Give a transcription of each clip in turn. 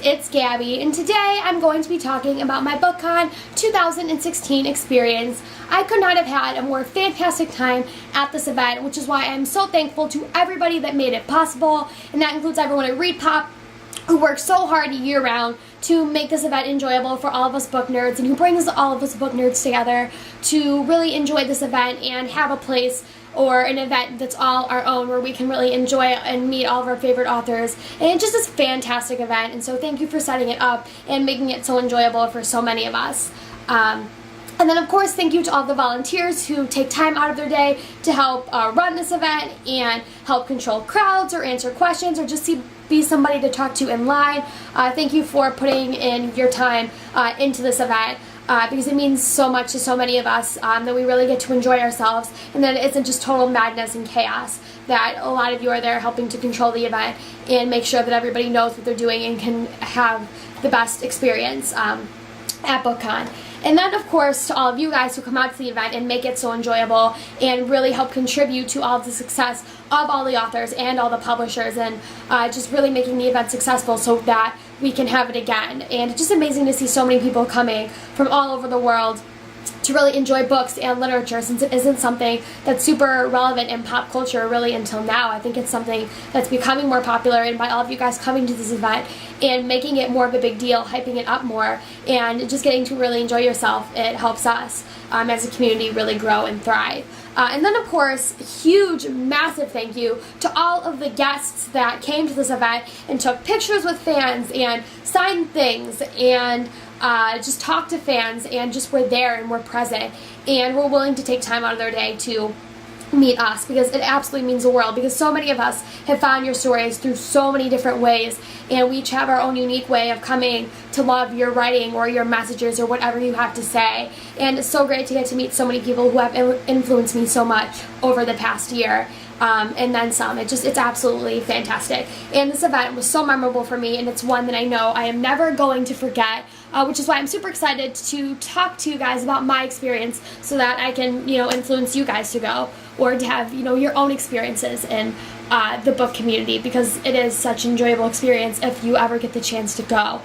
it's Gabby, and today I'm going to be talking about my BookCon 2016 experience. I could not have had a more fantastic time at this event, which is why I'm so thankful to everybody that made it possible, and that includes everyone at ReadPop who worked so hard year-round to make this event enjoyable for all of us book nerds, and who brings all of us book nerds together to really enjoy this event and have a place or an event that's all our own where we can really enjoy and meet all of our favorite authors. And it's just this fantastic event, and so thank you for setting it up and making it so enjoyable for so many of us. And then, of course, thank you to all the volunteers who take time out of their day to help run this event and help control crowds or answer questions or just be somebody to talk to in line. Thank you for putting in your time into this event. Because it means so much to so many of us that we really get to enjoy ourselves, and that it isn't just total madness and chaos, that a lot of you are there helping to control the event and make sure that everybody knows what they're doing and can have the best experience at BookCon. And then, of course, to all of you guys who come out to the event and make it so enjoyable and really help contribute to all of the success of all the authors and all the publishers, and just really making the event successful so that we can have it again. And it's just amazing to see so many people coming from all over the world to really enjoy books and literature, since it isn't something that's super relevant in pop culture really until now. I think it's something that's becoming more popular, and by all of you guys coming to this event and making it more of a big deal, hyping it up more, and just getting to really enjoy yourself, it helps us as a community really grow and thrive. And then, of course, huge, massive thank you to all of the guests that came to this event and took pictures with fans and signed things and just talked to fans and just were there and were present and were willing to take time out of their day to meet us, because it absolutely means the world, because so many of us have found your stories through so many different ways, and we each have our own unique way of coming to love your writing or your messages or whatever you have to say. And it's so great to get to meet so many people who have influenced me so much over the past year. And then some. It's absolutely fantastic. And this event was so memorable for me, and it's one that I know I am never going to forget, which is why I'm super excited to talk to you guys about my experience so that I can, influence you guys to go, or to have, your own experiences in the book community, because it is such an enjoyable experience if you ever get the chance to go.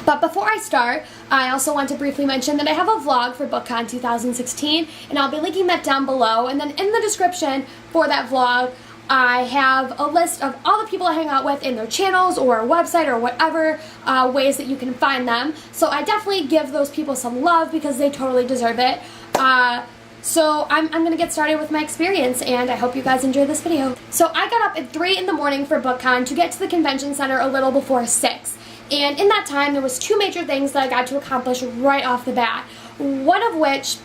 But before I start, I also want to briefly mention that I have a vlog for BookCon 2016, and I'll be linking that down below. And then in the description for that vlog, I have a list of all the people I hang out with in their channels or website or whatever ways that you can find them. So I definitely give those people some love, because they totally deserve it. So I'm going to get started with my experience, and I hope you guys enjoy this video. So I got up at 3 in the morning for BookCon to get to the convention center a little before 6. And in that time, there was 2 major things that I got to accomplish right off the bat. One of which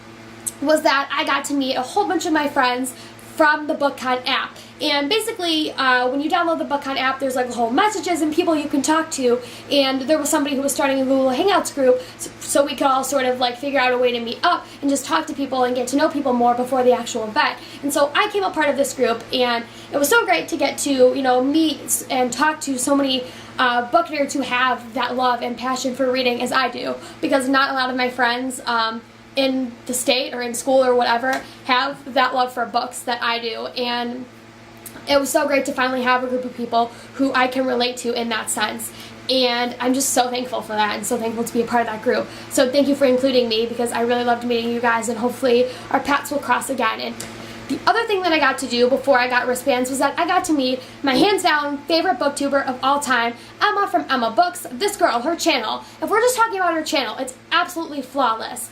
was that I got to meet a whole bunch of my friends from the BookCon app. And basically, when you download the BookCon app, there's like whole messages and people you can talk to. And there was somebody who was starting a Google Hangouts group, so we could all sort of like figure out a way to meet up and just talk to people and get to know people more before the actual event. And so I came a part of this group, and it was so great to get to, meet and talk to so many book nerds who have that love and passion for reading as I do, because not a lot of my friends in the state or in school or whatever have that love for books that I do. And it was so great to finally have a group of people who I can relate to in that sense. And I'm just so thankful for that, and so thankful to be a part of that group. So thank you for including me, because I really loved meeting you guys, and hopefully our paths will cross again. And the other thing that I got to do before I got wristbands was that I got to meet my hands down favorite booktuber of all time, Emma from Emma Books. This girl, her channel, if we're just talking about her channel, it's absolutely flawless.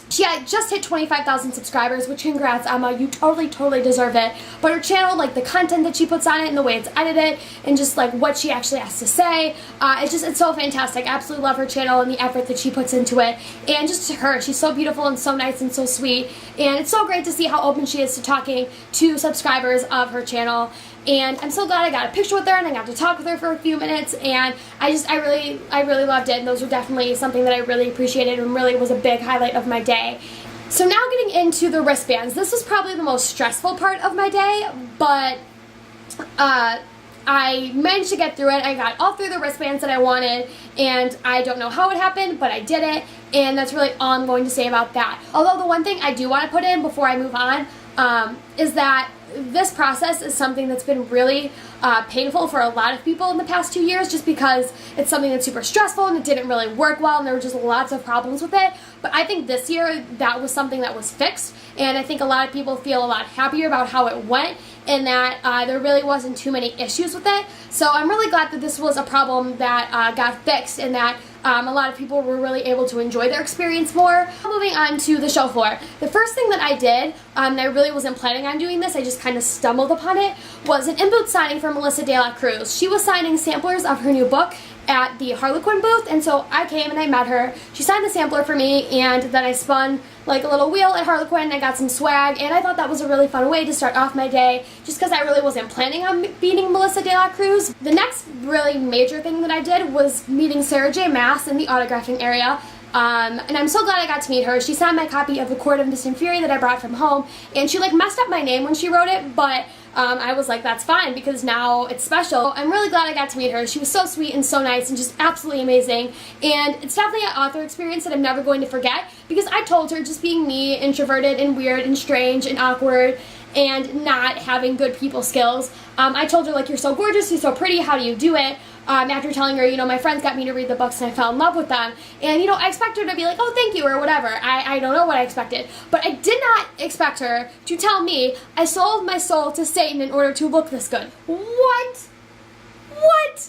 She just hit 25,000 subscribers, which congrats, Emma, you totally deserve it. But her channel, like the content that she puts on it and the way it's edited and just like what she actually has to say, it's so fantastic. I absolutely love her channel and the effort that she puts into it. And just to her, she's so beautiful and so nice and so sweet. And it's so great to see how open she is to talking to subscribers of her channel. And I'm so glad I got a picture with her, and I got to talk with her for a few minutes, and I really loved it, and those were definitely something that I really appreciated and really was a big highlight of my day. So now getting into the wristbands. This was probably the most stressful part of my day, but I managed to get through it. I got all through the wristbands that I wanted, and I don't know how it happened, but I did it, and that's really all I'm going to say about that. Although the one thing I do want to put in before I move on is that this process is something that's been really painful for a lot of people in the past 2 years, just because it's something that's super stressful and it didn't really work well and there were just lots of problems with it. But I think this year that was something that was fixed, and I think a lot of people feel a lot happier about how it went, and that there really wasn't too many issues with it. So I'm really glad that this was a problem that got fixed, and that a lot of people were really able to enjoy their experience more. Moving on to the show floor. The first thing that I did, and I really wasn't planning on doing this, I just kind of stumbled upon it, was an in-booth signing for Melissa De La Cruz. She was signing samplers of her new book at the Harlequin booth, and so I came and I met her. She signed the sampler for me, and then I spun like a little wheel at Harlequin and I got some swag, and I thought that was a really fun way to start off my day, just because I really wasn't planning on meeting Melissa De La Cruz. The next really major thing that I did was meeting Sarah J. Maas in the autographing area. And I'm so glad I got to meet her. She signed my copy of The Court of Mist and Fury that I brought from home, and she like messed up my name when she wrote it, but I was like, that's fine, because now it's special. I'm really glad I got to meet her. She was so sweet and so nice and just absolutely amazing, and it's definitely an author experience that I'm never going to forget, because I told her, just being me, introverted and weird and strange and awkward and not having good people skills, I told her, like, you're so gorgeous, you're so pretty, how do you do it? After telling her, you know, my friends got me to read the books and I fell in love with them. And, you know, I expect her to be like, oh, thank you, or whatever. I don't know what I expected. But I did not expect her to tell me I sold my soul to Satan in order to look this good. What? What?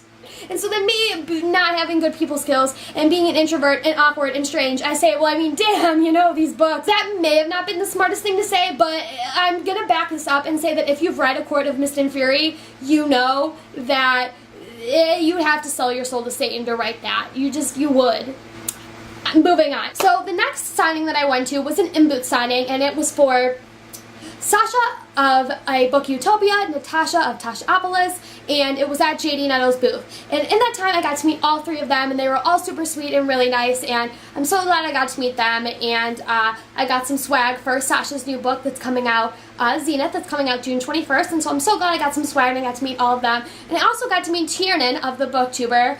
And so then me not having good people skills and being an introvert and awkward and strange, I say, well, I mean, damn, you know, these books. That may have not been the smartest thing to say, but I'm going to back this up and say that if you've read A Court of Mist and Fury, you know that you would have to sell your soul to Satan to write that. You would. Moving on. So the next signing that I went to was an in-booth signing, and it was for Sasha of A Book Utopia, Natasha of Tashaopolis, and it was at JD Netto's booth. And in that time, I got to meet all three of them, and they were all super sweet and really nice, and I'm so glad I got to meet them. And I got some swag for Sasha's new book that's coming out, Zenith, that's coming out June 21st, and so I'm so glad I got some swag and I got to meet all of them. And I also got to meet Tiernan of the BookTuber.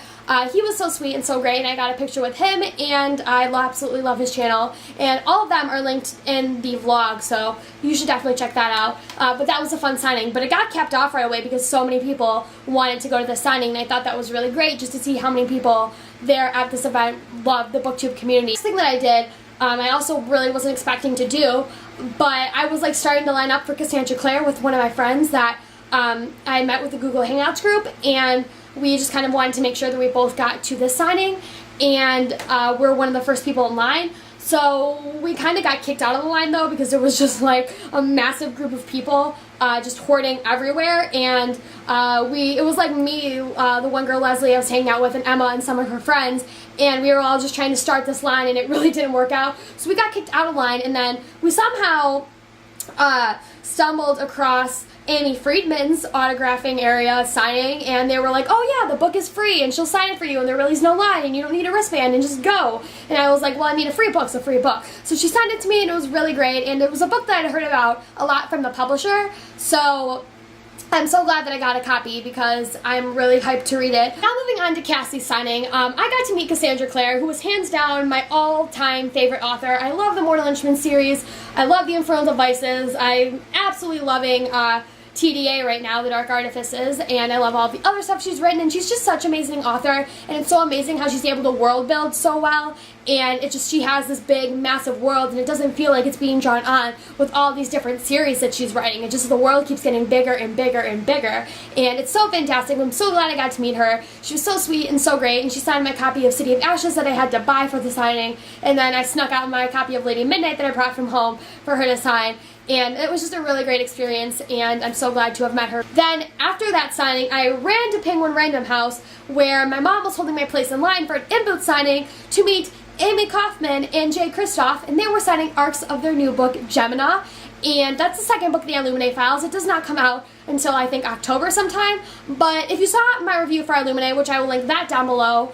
He was so sweet and so great, and I got a picture with him, and I absolutely love his channel. And all of them are linked in the vlog, so you should definitely check that out. But that was a fun signing, but it got capped off right away because so many people wanted to go to the signing, and I thought that was really great just to see how many people there at this event love the BookTube community. The thing that I did, I also really wasn't expecting to do, but I was like starting to line up for Cassandra Clare with one of my friends that I met with the Google Hangouts group, and we just kind of wanted to make sure that we both got to this signing, and we're one of the first people in line. So we kind of got kicked out of the line though, because there was just like a massive group of people just hoarding everywhere, and it was like me, the one girl Leslie I was hanging out with, and Emma and some of her friends, and we were all just trying to start this line, and it really didn't work out. So we got kicked out of line, and then we somehow stumbled across Amy Friedman's autographing area signing, and they were like, oh yeah, the book is free and she'll sign it for you and there really is no line and you don't need a wristband and just go. And I was like, well, I mean, a free book's a free book. So she signed it to me, and it was really great, and it was a book that I'd heard about a lot from the publisher, so I'm so glad that I got a copy because I'm really hyped to read it. Now moving on to Cassie's signing, I got to meet Cassandra Clare, who was hands down my all-time favorite author. I love the Mortal Instruments series. I love the Infernal Devices. I'm absolutely loving TDA right now, The Dark Artifices, and I love all the other stuff she's written, and she's just such an amazing author, and it's so amazing how she's able to world build so well, and it just, she has this big, massive world, and it doesn't feel like it's being drawn on with all these different series that she's writing. It just, the world keeps getting bigger and bigger and bigger, and it's so fantastic. I'm so glad I got to meet her. She was so sweet and so great, and she signed my copy of City of Ashes that I had to buy for the signing, and then I snuck out my copy of Lady Midnight that I brought from home for her to sign. And it was just a really great experience, and I'm so glad to have met her. Then, after that signing, I ran to Penguin Random House, where my mom was holding my place in line for an in-booth signing to meet Amy Kaufman and Jay Kristoff, and they were signing arcs of their new book, Gemina. And that's the second book of the Illuminae Files. It does not come out until, I think, October sometime. But if you saw my review for Illuminae, which I will link that down below,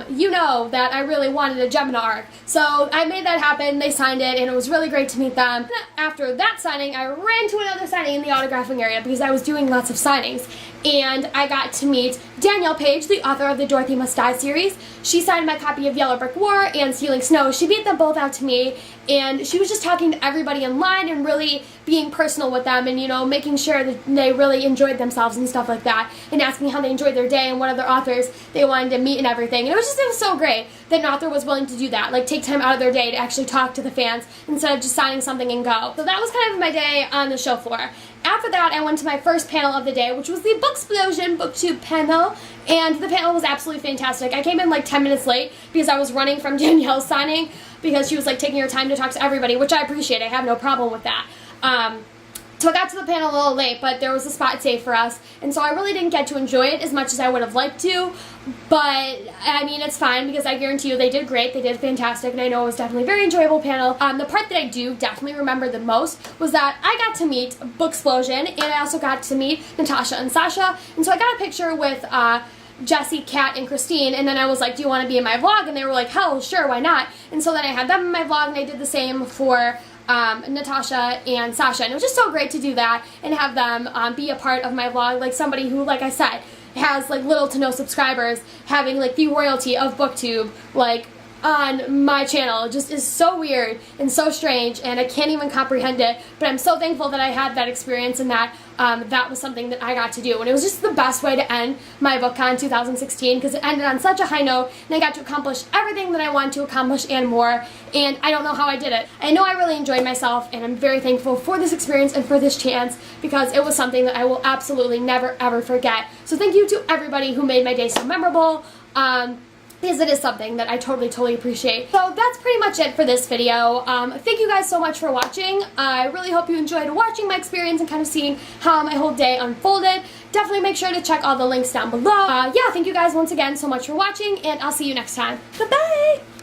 you know that I really wanted a Gemina arc. So I made that happen, they signed it, and it was really great to meet them. After that signing, I ran to another signing in the autographing area because I was doing lots of signings. And I got to meet Danielle Page, the author of the Dorothy Must Die series. She signed my copy of Yellow Brick War and Stealing Snow. She beat them both out to me, and she was just talking to everybody in line and really being personal with them and, you know, making sure that they really enjoyed themselves and stuff like that, and asking how they enjoyed their day and what other authors they wanted to meet and everything. And it was so great that an author was willing to do that, like take time out of their day to actually talk to the fans instead of just signing something and go. So that was kind of my day on the show floor. After that, I went to my first panel of the day, which was the Booksplosion BookTube panel, and the panel was absolutely fantastic. I came in like 10 minutes late because I was running from Danielle's signing because she was like taking her time to talk to everybody, which I appreciate. I have no problem with that. So I got to the panel a little late, but there was a spot saved for us, and so I really didn't get to enjoy it as much as I would have liked to, but I mean, it's fine because I guarantee you they did great, they did fantastic, and I know it was definitely a very enjoyable panel. The part that I do definitely remember the most was that I got to meet Booksplosion, and I also got to meet Natasha and Sasha, and so I got a picture with Jessie, Kat, and Christine, and then I was like, do you want to be in my vlog? And they were like, hell, sure, why not? And so then I had them in my vlog, and I did the same for Natasha and Sasha, and it was just so great to do that and have them be a part of my vlog, like somebody who, like I said, has like little to no subscribers, having like the royalty of BookTube like on my channel. It just is so weird and so strange, and I can't even comprehend it, but I'm so thankful that I had that experience and that that was something that I got to do, and it was just the best way to end my BookCon 2016 because it ended on such a high note, and I got to accomplish everything that I wanted to accomplish and more, and I don't know how I did it. I know I really enjoyed myself, and I'm very thankful for this experience and for this chance because it was something that I will absolutely never ever forget. So thank you to everybody who made my day so memorable. Because it is something that I totally appreciate. So that's pretty much it for this video. Thank you guys so much for watching. I really hope you enjoyed watching my experience and kind of seeing how my whole day unfolded. Definitely make sure to check all the links down below. Yeah, thank you guys once again so much for watching, and I'll see you next time. Bye-bye!